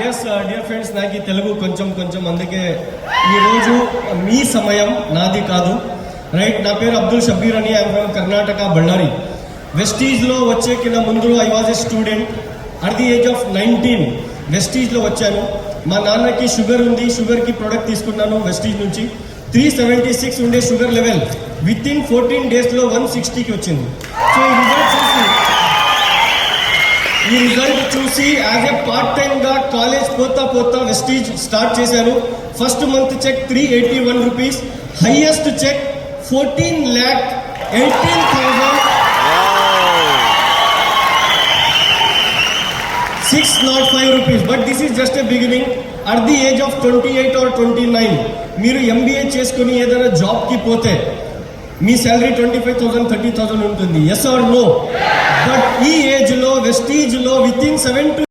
Yes dear friends, నాకు ఈ తెలుగు కొంచెం అందుకే ఈరోజు మీ సమయం నాది కాదు. రైట్, నా పేరు అబ్దుల్ షబీర్ అని, ఐఎమ్ ఫ్రమ్ కర్ణాటక, బళ్ళారి. వెస్టీజ్లో వచ్చే కింద ముందు I was a student at the age of 19. వెస్టీజ్లో వచ్చాను. మా నాన్నకి షుగర్ ఉంది, షుగర్కి ప్రోడక్ట్ తీసుకున్నాను వెస్టీజ్ నుంచి. 376 ఉండే షుగర్ లెవెల్ విత్ ఇన్ 14 డేస్లో 160కి వచ్చింది. సో ఈ రిజల్ట్ చూసి యాజ్ ఎ పార్ట్ టైమ్ గా కాలేజ్ పోతా వెస్టీజ్ స్టార్ట్ చేశాను. First month check 381 rupees, highest check 14,18,605 rupees. But this is just a beginning. At the age of 28 or 29 మీరు MBA చేసుకుని ఏదైనా జాబ్ కి పోతే మీ శాలరీ 25,000 30,000 ఉంటుంది. Yes or no? బట్ ఈ ఏజ్ లో వెస్టీజ్ లో విత్ ఇన్ 7 to